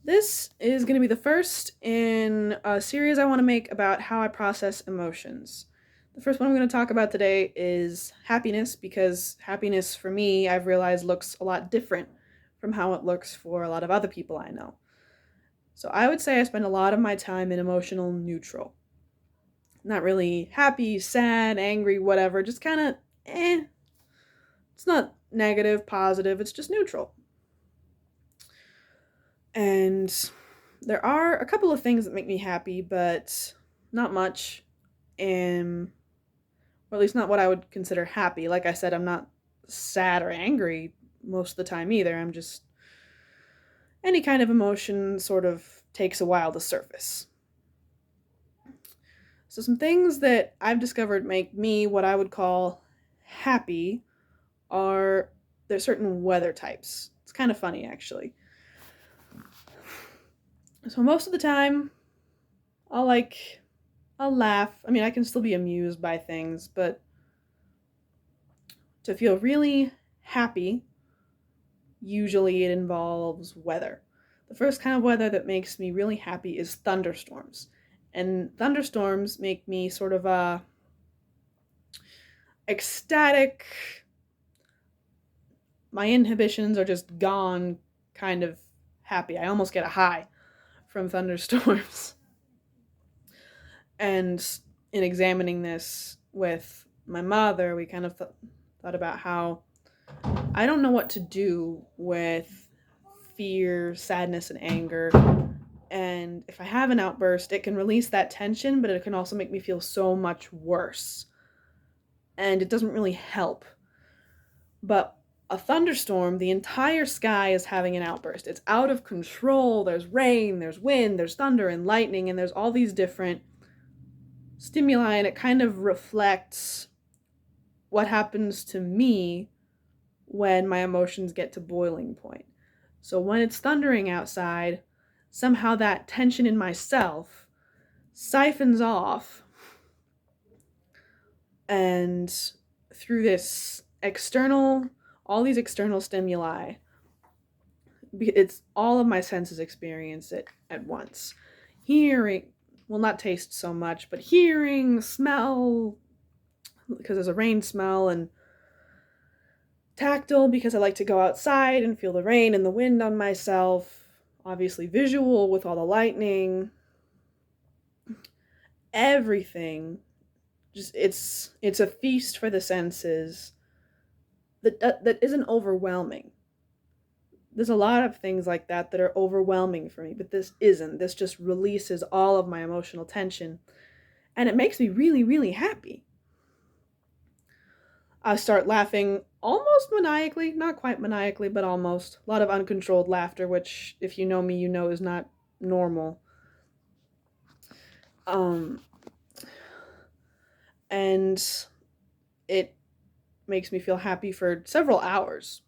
This is going to be the first in a series I want to make about how I process emotions. The first one I'm going to talk about today is happiness, because happiness for me, I've realized, looks a lot different from how it looks for a lot of other people I know. So I would say I spend a lot of my time in emotional neutral. Not really happy, sad, angry, whatever, just kind of It's not negative, positive, it's just neutral. And there are a couple of things that make me happy, but not much. And, or at least not what I would consider happy. Like I said, I'm not sad or angry most of the time either. I'm just, any kind of emotion sort of takes a while to surface. So, some things that I've discovered make me what I would call happy are there's certain weather types. It's kind of funny, actually. So, most of the time, I'll like I'll laugh. I mean, I can still be amused by things, but to feel really happy, usually it involves weather. The first kind of weather that makes me really happy is thunderstorms. And thunderstorms make me sort of ecstatic. My inhibitions are just gone, kind of happy. I almost get a high from thunderstorms. And in examining this with my mother, we kind of thought about how I don't know what to do with fear, sadness, and anger. And if I have an outburst, it can release that tension, but it can also make me feel so much worse. And it doesn't really help. But a thunderstorm, the entire sky is having an outburst. It's out of control. There's rain, there's wind, there's thunder and lightning, and there's all these different stimuli, and it kind of reflects what happens to me when my emotions get to boiling point. So when it's thundering outside, somehow that tension in myself siphons off, and through this external, all these external stimuli, it's all of my senses experience it at once. Hearing, well, not taste so much, but hearing, smell, because there's a rain smell, and tactile, because I like to go outside and feel the rain and the wind on myself. Obviously, visual with all the lightning. Everything, just it's a feast for the senses that isn't overwhelming. There's a lot of things like that are overwhelming for me, but this isn't. This just releases all of my emotional tension, and it makes me really, really happy. I start laughing almost maniacally, not quite maniacally, but almost. A lot of uncontrolled laughter, which, if you know me, you know is not normal. Um, and it makes me feel happy for several hours,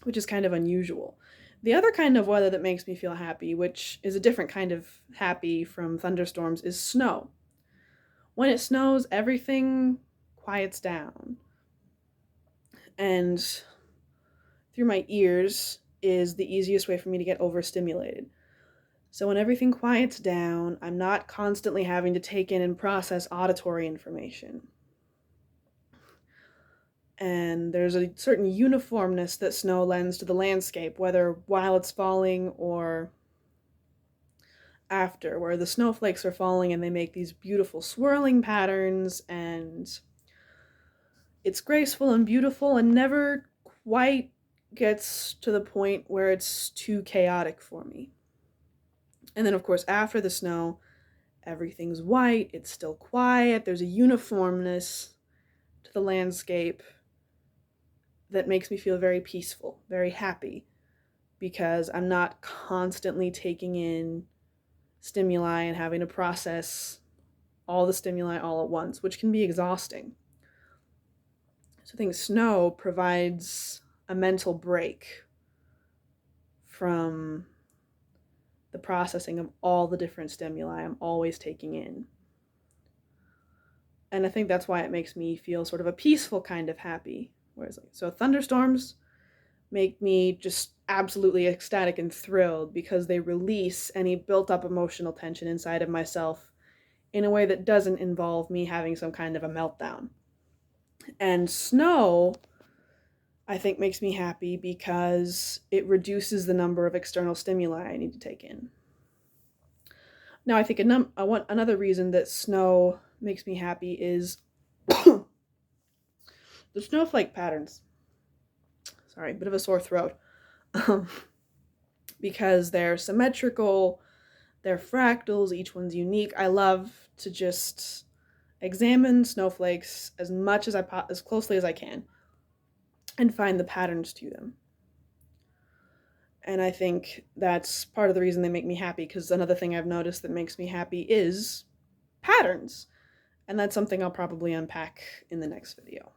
which is kind of unusual. The other kind of weather that makes me feel happy, which is a different kind of happy from thunderstorms, is snow. When it snows, everything quiets down. And through my ears is the easiest way for me to get overstimulated. So when everything quiets down, I'm not constantly having to take in and process auditory information. And there's a certain uniformness that snow lends to the landscape, whether while it's falling or after, where the snowflakes are falling and they make these beautiful swirling patterns, and it's graceful and beautiful and never quite gets to the point where it's too chaotic for me. And then, of course, after the snow, everything's white, it's still quiet, there's a uniformness to the landscape that makes me feel very peaceful, very happy, because I'm not constantly taking in stimuli and having to process all the stimuli all at once, which can be exhausting. So I think snow provides a mental break from the processing of all the different stimuli I'm always taking in. And I think that's why it makes me feel sort of a peaceful kind of happy. Whereas, so thunderstorms make me just absolutely ecstatic and thrilled because they release any built up emotional tension inside of myself in a way that doesn't involve me having some kind of a meltdown. And snow, I think, makes me happy because it reduces the number of external stimuli I need to take in. Now, I think another reason that snow makes me happy is the snowflake patterns. Sorry, bit of a sore throat. Because they're symmetrical, they're fractals, each one's unique. I love to just examine snowflakes as much as closely as I can and find the patterns to them. And I think that's part of the reason they make me happy, because another thing I've noticed that makes me happy is patterns. And that's something I'll probably unpack in the next video.